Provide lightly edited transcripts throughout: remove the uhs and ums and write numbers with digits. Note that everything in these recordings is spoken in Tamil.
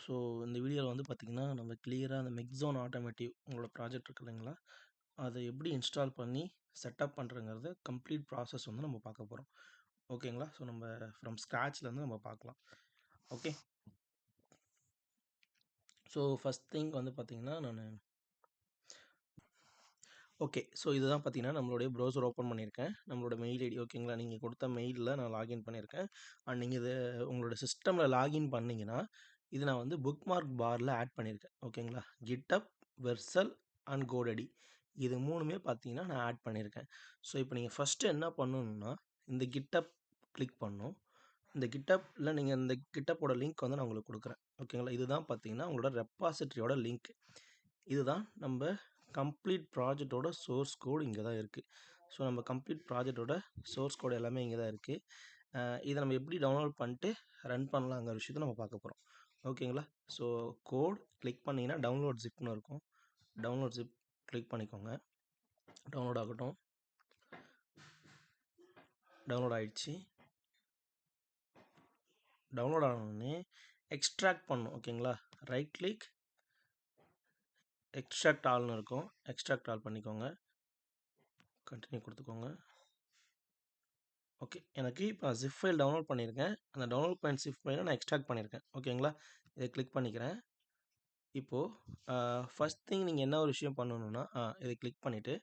ஸோ இந்த வீடியோவில் வந்து பார்த்திங்கன்னா நம்ம கிளியராக அந்த மெக்ஸோன் ஆட்டோமேட்டிவ் உங்களோட ப்ராஜெக்ட் இருக்கு இல்லைங்களா, அதை எப்படி இன்ஸ்டால் பண்ணி செட்டப் பண்ணுறங்கிறத கம்ப்ளீட் ப்ராசஸ் வந்து நம்ம பார்க்க போகிறோம். ஓகேங்களா? ஸோ நம்ம ஃப்ரம் ஸ்க்ராட்ச்லேருந்து நம்ம பார்க்கலாம். ஓகே, ஸோ ஃபஸ்ட் திங் வந்து பார்த்திங்கன்னா ஓகே, ஸோ இதுதான் பார்த்தீங்கன்னா நம்மளுடைய ப்ரௌசர் ஓப்பன் பண்ணியிருக்கேன். நம்மளோட மெயில் ஐடி ஓகேங்களா, நீங்கள் கொடுத்த மெயிலில் நான் லாகின் பண்ணியிருக்கேன். அண்ட் நீங்கள் இதை உங்களோட சிஸ்டமில் லாகின் பண்ணிங்கன்னா இது நான் வந்து புக் மார்க் பாரில் ஆட் பண்ணியிருக்கேன். ஓகேங்களா, கிட்டப், வெர்சல் அண்ட் கோடடி இது மூணுமே பார்த்தீங்கன்னா நான் ஆட் பண்ணியிருக்கேன். ஸோ இப்போ நீங்கள் ஃபஸ்ட்டு என்ன பண்ணணுன்னா இந்த கிட்டப் கிளிக் பண்ணணும். இந்த கிட்டப்பில் நீங்கள் இந்த கிட்டப்போட லிங்க் வந்து நான் உங்களுக்கு கொடுக்குறேன். ஓகேங்களா, இதுதான் பார்த்தீங்கன்னா உங்களோட ரெப்பாசிட்டரியோட லிங்க். இதுதான் நம்ம கம்ப்ளீட் ப்ராஜெக்டோட சோர்ஸ் கோடு இங்கே தான் இருக்குது. ஸோ நம்ம கம்ப்ளீட் ப்ராஜெக்டோட சோர்ஸ் கோடு எல்லாமே இங்கே தான் இருக்குது. இதை நம்ம எப்படி டவுன்லோட் பண்ணிட்டு ரன் பண்ணலாங்கிற விஷயத்தை நம்ம பார்க்க போகிறோம். ஓகேங்களா, ஸோ கோட் கிளிக் பண்ணிங்கன்னா டவுன்லோட் ஜிப்னு இருக்கும். டவுன்லோட் ஜிப் கிளிக் பண்ணிக்கோங்க. டவுன்லோட் ஆகட்டும். டவுன்லோட் ஆகிடுச்சு. டவுன்லோட் ஆனோடனே எக்ஸ்ட்ராக்ட் பண்ணணும். ஓகேங்களா, ரைட் கிளிக் எக்ஸ்ட்ராக்ட் ஆல்னு இருக்கும். எக்ஸ்ட்ராக்ட் ஆல் பண்ணிக்கோங்க. கண்டினியூ கொடுத்துக்கோங்க. ஓகே, எனக்கு இப்போ ஜிப் ஃபைல் டவுன்லோட் பண்ணியிருக்கேன். அந்த டவுன்லோட் பண்ண ஜிப் ஃபைலை நான் எக்ஸ்ட்ராக்ட் பண்ணியிருக்கேன். ஓகேங்களா, இதை கிளிக் பண்ணிக்கிறேன். இப்போது ஃபஸ்ட் திங் நீங்கள் என்ன ஒரு விஷயம் பண்ணணுன்னா இதை கிளிக் பண்ணிவிட்டு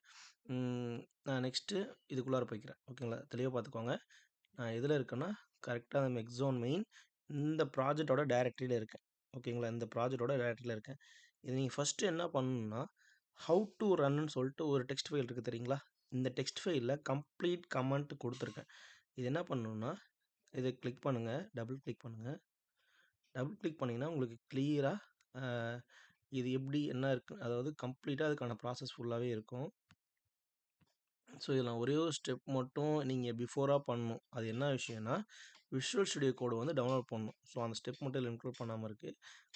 நான் நெக்ஸ்ட்டு இதுக்குள்ளார போய்க்கிறேன். ஓகேங்களா, தெளிவாக பார்த்துக்கோங்க. நான் எதில் இருக்கேன்னா கரெக்டாக அந்த மெக்ஸோன் மெயின் இந்த ப்ராஜெக்டோட டைரக்டரியில் இருக்கேன். ஓகேங்களா, இந்த ப்ராஜெக்டோட டைரக்டரியில் இருக்கேன். இது நீங்கள் ஃபஸ்ட்டு என்ன பண்ணணுன்னா ஹவு டு ரன்னு சொல்லிட்டு ஒரு டெக்ஸ்ட் ஃபைல் இருக்குது தெரியுங்களா. இந்த டெக்ஸ்ட் ஃபைலில் கம்ப்ளீட் கமெண்ட் கொடுத்துருக்கேன். இது என்ன பண்ணணுன்னா இதை கிளிக் பண்ணுங்கள். டபுள் கிளிக் பண்ணுங்கள். டபுள் கிளிக் பண்ணிங்கன்னா உங்களுக்கு கிளியராக இது எப்படி என்ன இருக்குது, அதாவது கம்ப்ளீட்டாக அதுக்கான ப்ராசஸ் ஃபுல்லாகவே இருக்கும். ஸோ இதில் நான் ஒரே ஒரு ஸ்டெப் மட்டும் நீங்கள் பிஃபோராக பண்ணணும். அது என்ன விஷயம்னா விஷுவல் ஸ்டுடியோ கோடு வந்து டவுன்லோட் பண்ணணும். ஸோ அந்த ஸ்டெப் மட்டும் இதில் இன்க்ளூட் பண்ணாமல் இருக்குது.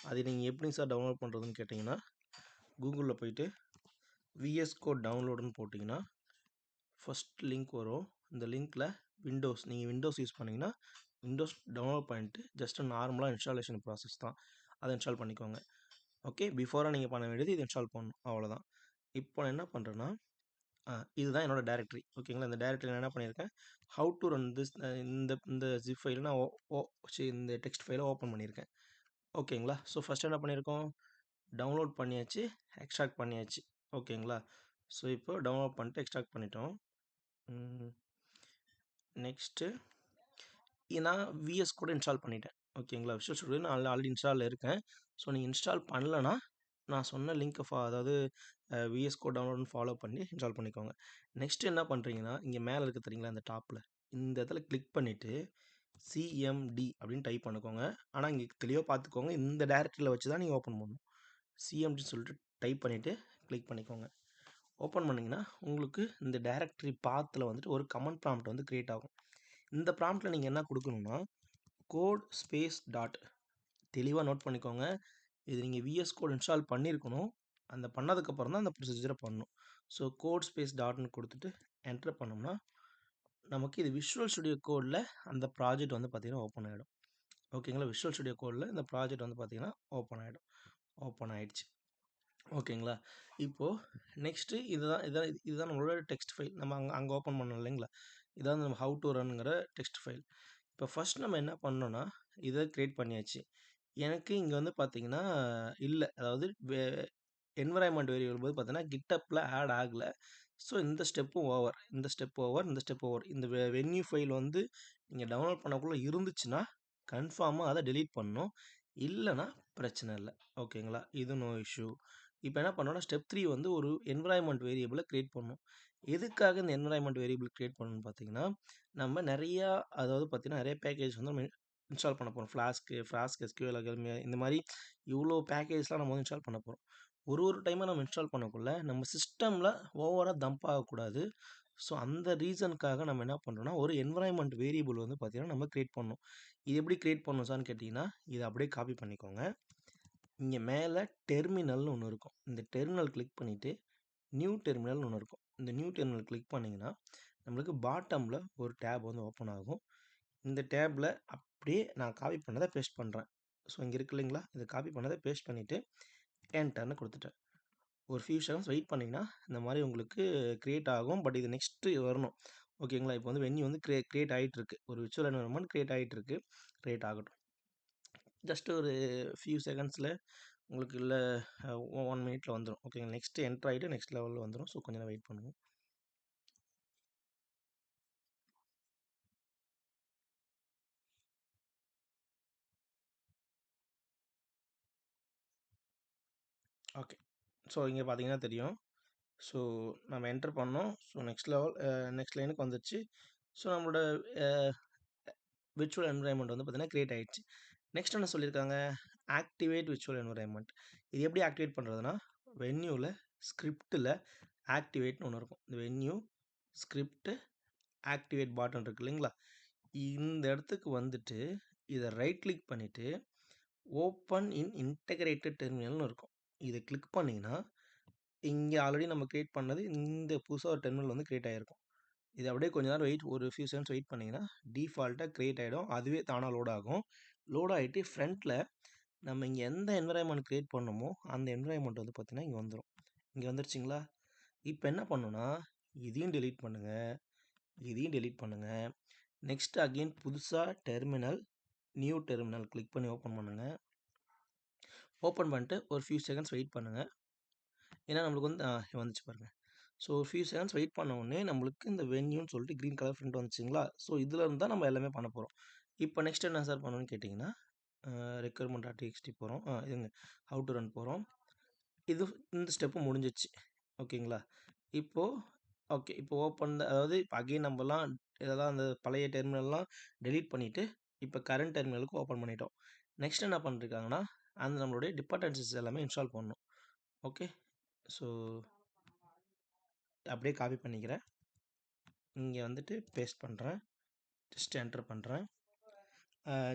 அது நீங்கள் எப்படி சார் டவுன்லோட் பண்ணுறதுன்னு கேட்டிங்கன்னா கூகுளில் போயிட்டு விஎஸ் கோட் டவுன்லோடுன்னு போட்டிங்கன்னா ஃபஸ்ட் லிங்க் வரும். இந்த லிங்க்கில் விண்டோஸ், நீங்கள் விண்டோஸ் யூஸ் பண்ணிங்கன்னா விண்டோஸ் டவுன்லோட் பண்ணிட்டு ஜஸ்ட் நார்மலாக இன்ஸ்டாலேஷன் ப்ராசஸ் தான், அதை இன்ஸ்டால் பண்ணிக்கோங்க. ஓகே, பிஃபோராக நீங்கள் பண்ண வேண்டியது இது இன்ஸ்டால் பண்ணணும், அவ்வளோதான். இப்போ நான் என்ன பண்ணுறேன்னா இதுதான் என்னோட டைரக்டரி. ஓகேங்களா, இந்த டைரக்டரி நான் என்ன பண்ணியிருக்கேன், ஹவு டு ரன் திஸ் இந்த ஜிப் ஃபைலை நான் இந்த டெக்ஸ்ட் ஃபைலை ஓப்பன் பண்ணியிருக்கேன். ஓகேங்களா, ஸோ ஃபஸ்ட் என்ன பண்ணியிருக்கோம், டவுன்லோட் பண்ணியாச்சு, எக்ஸ்ட்ராக்ட் பண்ணியாச்சு. ஓகேங்களா, ஸோ இப்போ டவுன்லோட் பண்ணிட்டு எக்ஸ்ட்ராக்ட் பண்ணிட்டோம். நெக்ஸ்ட்டு நான் விஎஸ் கூட இன்ஸ்டால் பண்ணிட்டேன். ஓகேங்களா, விஷுவல் ஸ்டுடியோ நான் ஆல்ரெடி இன்ஸ்டாலில் இருக்கேன். ஸோ நீங்கள் இன்ஸ்டால் பண்ணலன்னா நான் சொன்ன லிங்க்கை அதாவது விஎஸ் கோட் டவுன்லோட்னு ஃபாலோ பண்ணி இன்ஸ்டால் பண்ணிக்கோங்க. நெக்ஸ்ட்டு என்ன பண்ணுறீங்கன்னா இங்கே மேலே இருக்குது தெரியுங்களா இந்த டாப்பில், இந்த இடத்துல கிளிக் பண்ணிவிட்டு சிஎம்டி அப்படின்னு டைப் பண்ணிக்கோங்க. ஆனால் இங்கே தெளிவாக பார்த்துக்கோங்க, இந்த டைரக்டரியில் வச்சு தான் நீங்கள் ஓப்பன் பண்ணணும். சிஎம்டின்னு சொல்லிட்டு டைப் பண்ணிவிட்டு கிளிக் பண்ணிக்கோங்க. ஓப்பன் பண்ணிங்கன்னா உங்களுக்கு இந்த டைரக்டரி பாத்தில் வந்துட்டு ஒரு கமெண்ட் ப்ராம்ப்ட் வந்து க்ரியேட் ஆகும். இந்த ப்ராம்ப்ட்டில் நீங்கள் என்ன கொடுக்கணுன்னா கோட் ஸ்பேஸ் டாட், தெளிவாக நோட் பண்ணிக்கோங்க. இது நீங்கள் விஎஸ் கோட் இன்ஸ்டால் பண்ணியிருக்கணும். அந்த பண்ணதுக்கப்புறம் தான் அந்த ப்ரொசீஜரை பண்ணணும். ஸோ கோட் ஸ்பேஸ் டாட்னு கொடுத்துட்டு என்டர் பண்ணோம்னா நமக்கு இது விஷுவல் ஸ்டுடியோ கோடில் அந்த ப்ராஜெக்ட் வந்து பார்த்திங்கன்னா ஓப்பன் ஆகிடும். ஓகேங்களா, விஷுவல் ஸ்டுடியோ கோடில் இந்த ப்ராஜெக்ட் வந்து பார்த்திங்கன்னா ஓப்பன் ஆகிடும். ஓப்பன் ஆகிடுச்சு. ஓகேங்களா, இப்போது நெக்ஸ்ட்டு இதுதான் நம்மளோட டெக்ஸ்ட் ஃபைல். நம்ம அங்கே ஓப்பன் பண்ணோம் இல்லைங்களா, இதான் நம்ம ஹவு டு ரன்ங்கிற டெக்ஸ்ட் ஃபைல். இப்போ ஃபஸ்ட் நம்ம என்ன பண்ணோன்னா இதை க்ரியேட் பண்ணியாச்சு. எனக்கு இங்கே வந்து பார்த்திங்கன்னா இல்லை, அதாவது என்விரான்மெண்ட் வேரியபிள் போது பார்த்தீங்கன்னா கிட்டப்பில் ஆட் ஆகலை. ஸோ இந்த ஸ்டெப்பும் ஓவர், இந்த ஸ்டெப் ஓவர், இந்த ஸ்டெப் ஓவர். இந்த வென்யூ ஃபைல் வந்து நீங்கள் டவுன்லோட் பண்ணக்குள்ளே இருந்துச்சுன்னா கன்ஃபார்மாக அதை டெலீட் பண்ணணும், இல்லைனா பிரச்சனை இல்லை. ஓகேங்களா, இது நோ இஷ்யூ. இப்போ என்ன பண்ணோன்னா ஸ்டெப் 3 வந்து ஒரு என்விரான்மெண்ட் வேரியபிளை க்ரியேட் பண்ணணும். எதுக்காக இந்த என்விரான்மெண்ட் வேரியபிள் க்ரியேட் பண்ணணும்னு பார்த்தீங்கன்னா நம்ம நிறையா, அதாவது பார்த்திங்கன்னா நிறைய பேக்கேஜ் வந்து நம்ம இன்ஸ்டால் பண்ண போகிறோம். ஃப்ளாஸ்க் எஸ்கியூஎல் இந்த மாதிரி இவ்வளோ பேக்கேஜ்லாம் நம்ம வந்து இன்ஸ்டால் பண்ண போகிறோம். ஒரு டைமாக நம்ம இன்ஸ்டால் பண்ணக்குள்ள நம்ம சிஸ்டமில் ஓவராக தம்ப் ஆகக்கூடாது. ஸோ அந்த ரீசனுக்காக நம்ம என்ன பண்ணுறோன்னா ஒரு என்விரான்மெண்ட் வேரியபிள் வந்து பார்த்திங்கன்னா நம்ம க்ரியேட் பண்ணணும். இது எப்படி க்ரியேட் பண்ணணும் சார்னு கேட்டிங்கன்னா இதை அப்படியே காப்பி பண்ணிக்கோங்க. இங்கே மேலே டெர்மினல்னு ஒன்று இருக்கும். இந்த டெர்மினல் கிளிக் பண்ணிவிட்டு நியூ டெர்மினல்னு ஒன்று இருக்கும். இந்த நியூ டெர்மினல் கிளிக் பண்ணிங்கன்னா நம்மளுக்கு பாட்டமில் ஒரு டேப் வந்து ஓப்பன் ஆகும். இந்த டேப்பில் அப்படியே நான் காப்பி பண்ணதை பேஸ்ட் பண்ணுறேன். ஸோ இங்கே இருக்கு இல்லைங்களா, இதை காப்பி பண்ணதை பேஸ்ட் பண்ணிவிட்டு என்டர்னு கொடுத்துட்டேன். ஒரு ஃபியூ செகண்ட்ஸ் வெயிட் பண்ணிங்கன்னா இந்த மாதிரி உங்களுக்கு க்ரியேட் ஆகும். பட் இது நெக்ஸ்ட்டு வரணும். ஓகேங்களா, இப்போ வந்து வென்யூ வந்து க்ரியேட் ஆகிட்டு இருக்கு. ஒரு விர்ச்சுவல் என்விரான்மெண்ட் க்ரியேட் ஆகிட்டு இருக்கு. க்ரியேட் ஆகட்டும். ஜஸ்ட் ஒரு ஃபியூ செகண்ட்ஸில் உங்களுக்கு இல்லை 1 மினிட்ல வந்துடும். ஓகேங்களா, நெக்ஸ்ட்டு என்ட்ரு ஆகிட்டு நெக்ஸ்ட் லெவலில் வந்துடும். ஸோ கொஞ்சம் நேரம் வெயிட் பண்ணுங்கள். ஓகே, ஸோ இங்கே பார்த்தீங்கன்னா தெரியும். ஸோ நம்ம என்டர் பண்ணோம். ஸோ நெக்ஸ்ட் லெவல் நெக்ஸ்ட் லைனுக்கு வந்துச்சு. ஸோ நம்மளோட விர்ச்சுவல் என்விரான்மெண்ட் வந்து பார்த்தீங்கன்னா க்ரியேட் ஆகிடுச்சு. நெக்ஸ்ட் என்ன சொல்லியிருக்காங்க, ஆக்டிவேட் விர்ச்சுவல் என்விரான்மெண்ட். இது எப்படி ஆக்டிவேட் பண்ணுறதுனா, வென்யூவில் ஸ்கிரிப்டில் ஆக்டிவேட்னு ஒன்று இருக்கும். இந்த வென்யூ ஸ்கிரிப்ட் ஆக்டிவேட் பாட்டன் இருக்கு இல்லைங்களா, இந்த இடத்துக்கு வந்துட்டு இதை ரைட் கிளிக் பண்ணிவிட்டு ஓப்பன் இன் இன்டகிரேட்டட் டெர்மினல்னு இருக்கும். இதை கிளிக் பண்ணிங்கன்னா இங்கே ஆல்ரெடி நம்ம க்ரியேட் பண்ணது இந்த புதுசாக ஒரு டெர்மினல் வந்து க்ரியேட் ஆகிருக்கும். இது அப்படியே கொஞ்ச நேரம் ஒரு ஃபியூ செகண்ட்ஸ் வெயிட் பண்ணிங்கன்னா டிஃபால்ட்டாக க்ரியேட் ஆகிடும். அதுவே தானாக லோட் ஆகும். லோட் ஆகிட்டு ஃப்ரண்ட்டில் நம்ம இங்கே எந்த என்விரான்மெண்ட் க்ரியேட் பண்ணணுமோ அந்த என்விரான்மெண்ட் வந்து பார்த்திங்கன்னா இங்கே வந்துடும். இங்கே வந்துருச்சிங்களா. இப்போ என்ன பண்ணணும்னா இதையும் டெலீட் பண்ணுங்கள், இதையும் டெலீட் பண்ணுங்கள். நெக்ஸ்ட் அகெயின் புதுசாக டெர்மினல், நியூ டெர்மினல் கிளிக் பண்ணி ஓப்பன் பண்ணுங்கள். ஓப்பன் பண்ணிட்டு ஒரு ஃபியூ செகண்ட்ஸ் வெயிட் பண்ணுங்கள். ஏன்னா நம்மளுக்கு வந்து வந்துச்சு பாருங்கள். ஸோ ஒரு ஃபியூ செகண்ட்ஸ் வெயிட் பண்ண உடனே நம்மளுக்கு இந்த வென்யூன்னு சொல்லிட்டு க்ரீன் கலர் ஃப்ரண்ட் வந்துச்சுங்களா. ஸோ இதில் இருந்து தான் நம்ம எல்லாமே பண்ண போகிறோம். இப்போ நெக்ஸ்ட் என்ன சார் பண்ணணும்னு கேட்டிங்கன்னா, ரெக்யர்மெண்ட்.txt போகிறோம். இதுங்க ஹவு டு ரன் போகிறோம். இது இந்த ஸ்டெப்பு முடிஞ்சிச்சு. ஓகேங்களா. இப்போது ஓகே, இப்போ ஓப்பன் அதாவது இப்போ அகெயின் நம்மலாம் இதெல்லாம் அந்த பழைய டெர்மினல்லாம் டெலீட் பண்ணிவிட்டு இப்போ கரண்ட் டெர்மினலுக்கு ஓப்பன் பண்ணிட்டோம். நெக்ஸ்ட் என்ன பண்ணிருக்காங்கன்னா, அந்த நம்மளுடைய டிபெண்டன்சிஸ் எல்லாமே இன்ஸ்டால் பண்ணணும். ஓகே, ஸோ அப்படியே காப்பி பண்ணிக்கிறேன். இங்கே வந்துட்டு பேஸ்ட் பண்ணுறேன். ஜஸ்ட் என்டர் பண்ணுறேன்.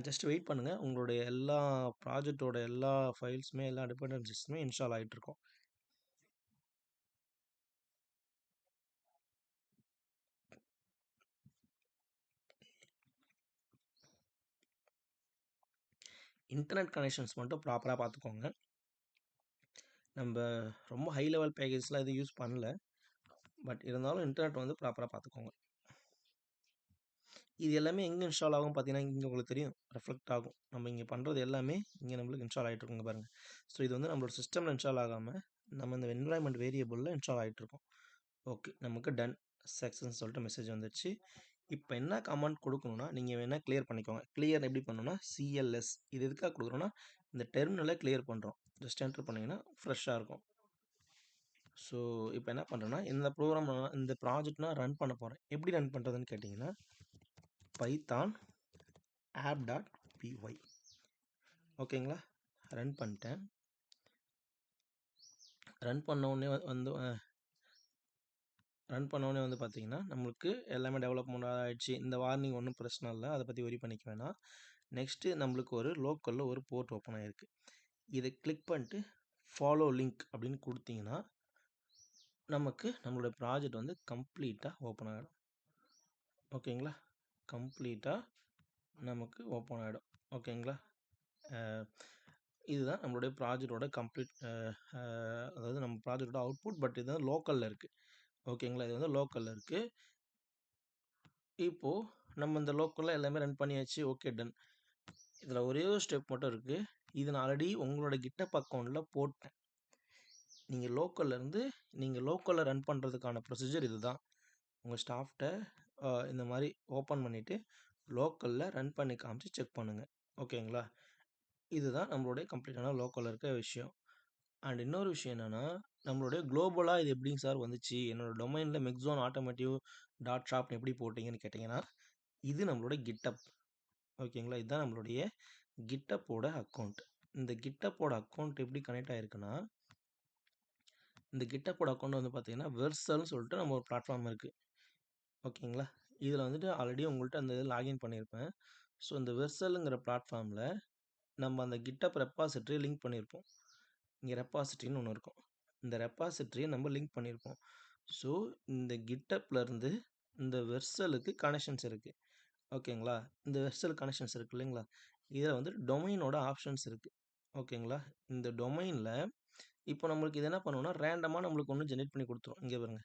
ஜஸ்ட் வெயிட் பண்ணுங்கள். உங்களுடைய எல்லா ப்ராஜெக்டோட எல்லா ஃபைல்ஸுமே எல்லா டிபெண்டன்சிஸுமே இன்ஸ்டால் ஆகிட்டுருக்கும். இன்டர்நெட் கனெக்ஷன்ஸ் மட்டும் ப்ராப்பராக பார்த்துக்கோங்க. நம்ம ரொம்ப ஹை லெவல் பேக்கேஜ்லாம் எதுவும் யூஸ் பண்ணல. பட் இருந்தாலும் இன்டர்நெட் வந்து ப்ராப்பராக பார்த்துக்கோங்க. இது எல்லாமே எங்கே இன்ஸ்டால் ஆகும் பார்த்தீங்கன்னா, இங்கே உங்களுக்கு தெரியும் ரெஃப்ளெக்ட் ஆகும். நம்ம இங்கே பண்ணுறது எல்லாமே இங்கே நம்மளுக்கு இன்ஸ்டால் ஆகிட்டு இருக்குங்க பாருங்கள். ஸோ இது வந்து நம்மளோட சிஸ்டமில் இன்ஸ்டால் ஆகாமல் நம்ம இந்த என்விரான்மெண்ட் வேரியபிளில் இன்ஸ்டால் ஆகிட்டு இருக்கோம். ஓகே, நமக்கு டன் சக்ஸஸ்ன்னு சொல்லிட்டு மெசேஜ் வந்துடுச்சு. இப்போ என்ன கமெண்ட் கொடுக்கணும்னா நீங்கள் வேணால் கிளியர் பண்ணிக்கோங்க. கிளியர் எப்படி பண்ணணும்னா சிஎல்எஸ். இது எதுக்காக கொடுக்குறோன்னா இந்த டெர்மினலை கிளியர் பண்ணுறோம். ஜஸ்ட் என்டர் பண்ணிங்கன்னா ஃப்ரெஷ்ஷாக இருக்கும். ஸோ இப்போ என்ன பண்ணுறேன்னா இந்த ப்ரோக்ராம் இந்த ப்ராஜெக்ட் நான் ரன் பண்ண போகிறேன். எப்படி ரன் பண்ணுறதுன்னு கேட்டிங்கன்னா, பைத்தான் app.py. ஓகேங்களா, ரன் பண்ணிட்டேன். ரன் பண்ண உடனே வந்து பார்த்தீங்கன்னா நம்மளுக்கு எல்லாமே டெவலப்மெண்ட் ஆகிடுச்சு. இந்த வார்னிங் ஒன்றும் பிரச்சனை இல்லை, அதை பற்றி ஒரி பண்ணிக்க வேணாம். நெக்ஸ்ட்டு நம்மளுக்கு ஒரு லோக்கலில் ஒரு போர்ட் ஓப்பன் ஆகிருக்கு. இதை கிளிக் பண்ணிட்டு ஃபாலோ லிங்க் அப்படின்னு கொடுத்தீங்கன்னா நமக்கு நம்மளோட ப்ராஜெக்ட் வந்து கம்ப்ளீட்டாக ஓப்பன் ஆகிடும். ஓகேங்களா, கம்ப்ளீட்டாக நமக்கு ஓப்பன் ஆகிடும். ஓகேங்களா, இதுதான் நம்மளுடைய ப்ராஜெக்டோட கம்ப்ளீட் அதாவது நம்ம ப்ராஜெக்டோட அவுட்புட். பட் இது வந்து லோக்கலில் இருக்குது. ஓகேங்களா, இது வந்து லோக்கலில் இருக்குது. இப்போது நம்ம இந்த லோக்கலில் எல்லாமே ரன் பண்ணியாச்சு. Okay, done. இதில் ஒரே ஒரு ஸ்டெப் மட்டும் இருக்குது. இது நான் ஆல்ரெடி உங்களோட GitHub அக்கௌண்ட்டில் போட்டேன். நீங்கள் லோக்கலில் ரன் பண்ணுறதுக்கான ப்ரொசீஜர் இது தான். உங்கள் ஸ்டாஃப்ட்ட இந்த மாதிரி ஓப்பன் பண்ணிவிட்டு லோக்கலில் ரன் பண்ணி காமிச்சு செக் பண்ணுங்கள். ஓகேங்களா, இதுதான் நம்மளுடைய கம்ப்ளீட்டான லோக்கலில் இருக்க விஷயம். அண்ட் இன்னொரு விஷயம் என்னென்னா, நம்மளுடைய குளோபலாக இது எப்படிங்க சார் வந்துச்சு, என்னோடய டொமைனில் மெக்ஸோன் ஆட்டோமேட்டிவ் டாட் ஷாப்னு எப்படி போட்டிங்கன்னு கேட்டிங்கன்னா, இது நம்மளோட GitHub. ஓகேங்களா, இதுதான் நம்மளுடைய GitHubஓட அக்கௌண்ட். இந்த GitHubஓட அக்கௌண்ட் எப்படி கனெக்ட் ஆகிருக்குன்னா, இந்த GitHubஓட அக்கௌண்ட் வந்து பார்த்தீங்கன்னா வெர்சல்னு சொல்லிட்டு நம்ம ஒரு பிளாட்ஃபார்ம் இருக்குது. ஓகேங்களா, இதில் வந்துட்டு ஆல்ரெடி உங்கள்கிட்ட அந்த இதில் லாகின் பண்ணியிருப்பேன். ஸோ இந்த வெர்சலுங்கிற பிளாட்ஃபார்மில் நம்ம அந்த GitHub ரெப்பாசிட்டரி லிங்க் பண்ணியிருப்போம். இங்கே ரெப்பாசிட்டரின்னு ஒன்று இருக்கும். இந்த ரெப்பாசிட்டரியை நம்ம லிங்க் பண்ணியிருப்போம். ஸோ இந்த GitHubலேருந்து இந்த வெர்சலுக்கு கனெக்ஷன்ஸ் இருக்குது. ஓகேங்களா, இந்த வெர்சல் கனெக்ஷன்ஸ் இருக்குது இல்லைங்களா, இதில் வந்து டொமைனோட ஆப்ஷன்ஸ் இருக்குது. ஓகேங்களா? இந்த டொமைனில் இப்போ நம்மளுக்கு இது என்ன பண்ணுவோம்னா ரேண்டமாக நம்மளுக்கு ஒன்று ஜென்ரேட் பண்ணி கொடுத்துரும். இங்கே பாருங்க,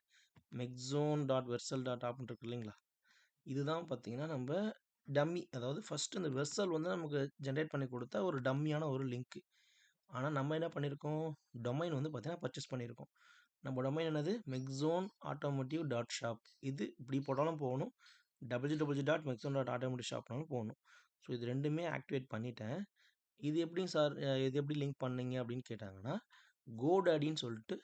மெக்ஸோன் டாட் வெர்சல் டாட் ஆப்னு இருக்கு இல்லைங்களா? இதுதான் பார்த்தீங்கன்னா நம்ம டம்மி, அதாவது ஃபஸ்ட்டு இந்த வெர்சல் வந்து நமக்கு ஜென்ரேட் பண்ணி கொடுத்தா ஒரு டம்மியான ஒரு லிங்க்கு. ஆனால் நம்ம என்ன பண்ணியிருக்கோம், டொமைன் வந்து பார்த்தீங்கன்னா பர்ச்சேஸ் பண்ணியிருக்கோம். நம்ம டொமைன் என்னது, மெக்ஸோன் ஆட்டோமோட்டிவ் டாட் ஷாப். இது இப்படி போட்டாலும் போகணும், www.mexon டாட் ஆட்டோமோட்டிவ் ஷாப்னாலும் போகணும். ஸோ இது ரெண்டுமே ஆக்டிவேட் பண்ணிட்டேன். இது எப்படிங்க சார், இது எப்படி லிங்க் பண்ணீங்க அப்படின்னு கேட்டாங்கன்னா, கோடாடின்னு சொல்லிட்டு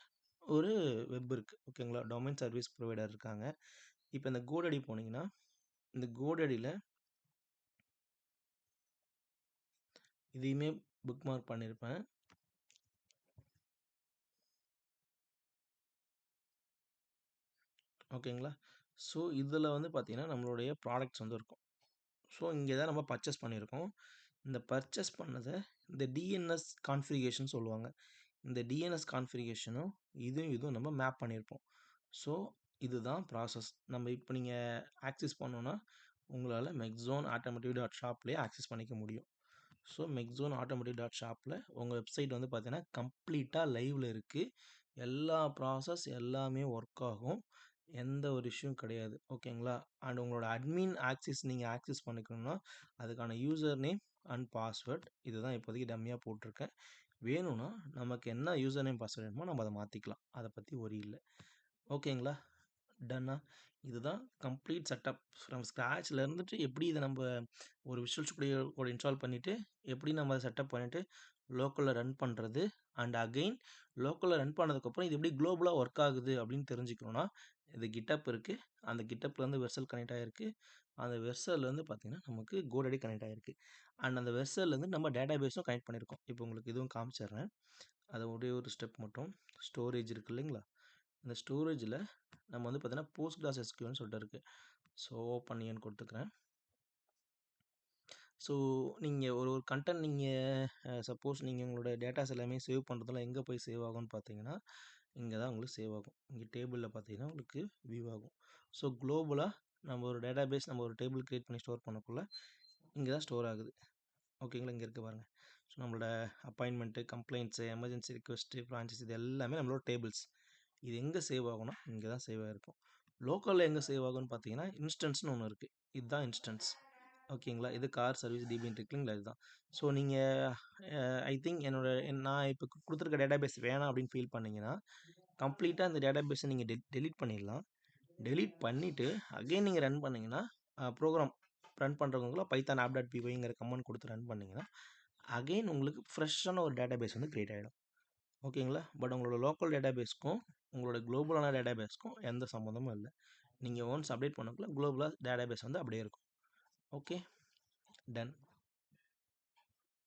ஒரு வெப் இருக்குது. ஓகேங்களா? டொமைன் சர்வீஸ் ப்ரொவைடர் இருக்காங்க. இப்போ இந்த கோடாடி போனீங்கன்னா, இந்த கோடாடியில் இதையுமே புக் மார்க் பண்ணியிருப்பேன். ஓகேங்களா? ஸோ இதில் வந்து பார்த்தீங்கன்னா நம்மளுடைய ப்ராடக்ட்ஸ் வந்து இருக்கும். ஸோ இங்கே தான் நம்ம பர்ச்சேஸ் பண்ணியிருக்கோம். இந்த பர்ச்சேஸ் பண்ணதை இந்த டிஎன்எஸ் கான்ஃபிகரேஷன் சொல்லுவாங்க. இந்த டிஎன்எஸ் கான்ஃபிகரேஷனும் இதுவும் நம்ம மேப் பண்ணியிருப்போம். ஸோ இதுதான் ப்ராசஸ். நம்ம இப்போ நீங்கள் ஆக்சஸ் பண்ணோன்னா உங்களால் மெக்ஸோன் ஆட்டோமோட்டிவ் டாட் ஷாப்லேயே ஆக்சஸ் பண்ணிக்க முடியும். ஸோ மெக்ஸோன் ஆட்டோமோட்டிவ் டாட் ஷாப்பில் உங்கள் வெப்சைட் வந்து பார்த்தீங்கன்னா கம்ப்ளீட்டாக லைவில் இருக்குது. எல்லா ப்ராசஸ் எல்லாமே ஒர்க் ஆகும். எந்த ஒரு இஷ்யூவும் கிடையாது. ஓகேங்களா? அண்ட் உங்களோட அட்மின் ஆக்சஸ் நீங்கள் ஆக்சஸ் பண்ணிக்கணும்னா அதுக்கான யூசர் நேம் அண்ட் பாஸ்வேர்ட் இதுதான் இப்போதைக்கு டம்மியாக போட்டிருக்கேன். வேணும்னா நமக்கு என்ன யூசர் நேம் பாஸ்வேர்ட் வேணுமோ நம்ம அதை மாற்றிக்கலாம். அதை பற்றி ஒரி இல்லை. ஓகேங்களா? டன்னா? இதுதான் கம்ப்ளீட் செட்டப் ஃப்ரம் ஸ்க்ராட்சில் இருந்துட்டு எப்படி இதை நம்ம ஒரு விஷுவல் ஸ்டுடியோ கூட இன்ஸ்டால் பண்ணிவிட்டு எப்படி நம்ம செட்டப் பண்ணிவிட்டு லோக்கலில் ரன் பண்ணுறது, அண்ட் அகெயின் லோக்கலில் ரன் பண்ணதுக்கப்புறம் இது எப்படி குளோபலாக ஒர்க் ஆகுது அப்படின்னு தெரிஞ்சுக்கணுன்னா இது கிட்டப் இருக்குது. அந்த கிட்டப்லேருந்து வெர்சல் கனெக்ட் ஆகிருக்கு. அந்த வெர்சல்லேருந்து பார்த்திங்கன்னா நமக்கு கோடடி கனெக்ட் ஆகிருக்கு. அண்ட் அந்த வெர்சல்லேருந்து நம்ம டேட்டா பேஸும் கனெக்ட் பண்ணியிருக்கோம். இப்போ உங்களுக்கு இதுவும் காமிச்சிடுறேன். அதை ஒரே ஒரு ஸ்டெப் மட்டும். ஸ்டோரேஜ் இருக்குது இல்லைங்களா? இந்த ஸ்டோரேஜில் நம்ம வந்து பார்த்தீங்கன்னா போஸ்ட் கிளாஸ் எஸ்கியூன்னு சொல்லிட்டு இருக்குது. ஸோ ஓப்பன் ஏன்னு கொடுத்துக்கிறேன். ஸோ நீங்கள் ஒரு கண்டென்ட் நீங்கள் சப்போஸ் நீங்கள் உங்களோட டேட்டாஸ் எல்லாமே சேவ் பண்ணுறதுலாம் எங்கே போய் சேவ் ஆகும்னு பார்த்தீங்கன்னா இங்கே தான் உங்களுக்கு சேவ் ஆகும். இங்கே டேபிளில் பார்த்தீங்கன்னா உங்களுக்கு வியூ ஆகும். ஸோ குளோபலாக நம்ம ஒரு டேட்டா பேஸ் நம்ம ஒரு டேபிள் க்ரியேட் பண்ணி ஸ்டோர் பண்ணக்குள்ள இங்கே தான் ஸ்டோர் ஆகுது. ஓகேங்களா? இங்கே இருக்குது பாருங்கள். ஸோ நம்மளோட appointment, complaints, emergency request, branches இது எல்லாமே நம்மளோட டேபிள்ஸ். இது எங்கே சேவ் ஆகும்னா இங்கே தான் சேவ் ஆகிருக்கும். லோக்கலில் எங்கே சேவ் ஆகும்னு பார்த்தீங்கன்னா இன்ஸ்டன்ஸ்னு ஒன்று இருக்குது. இதுதான் இன்ஸ்டன்ஸ். ஓகேங்களா? இது கார் சர்வீஸ் டிபின்னு இருக்குங்களா? இதுதான். ஸோ நீங்கள் ஐ திங்க் நான் இப்போ கொடுத்துருக்க டேட்டா பேஸ் வேணாம் அப்படின்னு ஃபீல் பண்ணிங்கன்னா கம்ப்ளீட்டாக இந்த டேட்டா பேஸை நீங்கள் டெலீட் பண்ணிடலாம். டெலீட் பண்ணிவிட்டு அகெயின் நீங்கள் ரன் பண்ணிங்கன்னா ப்ரோக்ராம் ரன் பண்ணுறவங்களுக்குலாம் பைத்தான் ஆப் டாட் பிஒய்ங்கிற கமெண்ட் கொடுத்து ரன் பண்ணிங்கன்னா அகெயின் உங்களுக்கு ஃப்ரெஷ்ஷான ஒரு டேட்டா பேஸ் வந்து க்ரியேட் ஆகிடும். ஓகேங்களா? பட் உங்களோட லோக்கல் டேட்டா பேஸ்க்கும் உங்களோட குளோபலான டேட்டா பேஸ்க்கும் எந்த சம்மந்தமும் இல்லை. நீங்கள் ஒன்ஸ் அப்டேட் பண்ணக்குள்ள குளோபலாக டேட்டா பேஸ் வந்து அப்படியே இருக்கும். Okay, ton.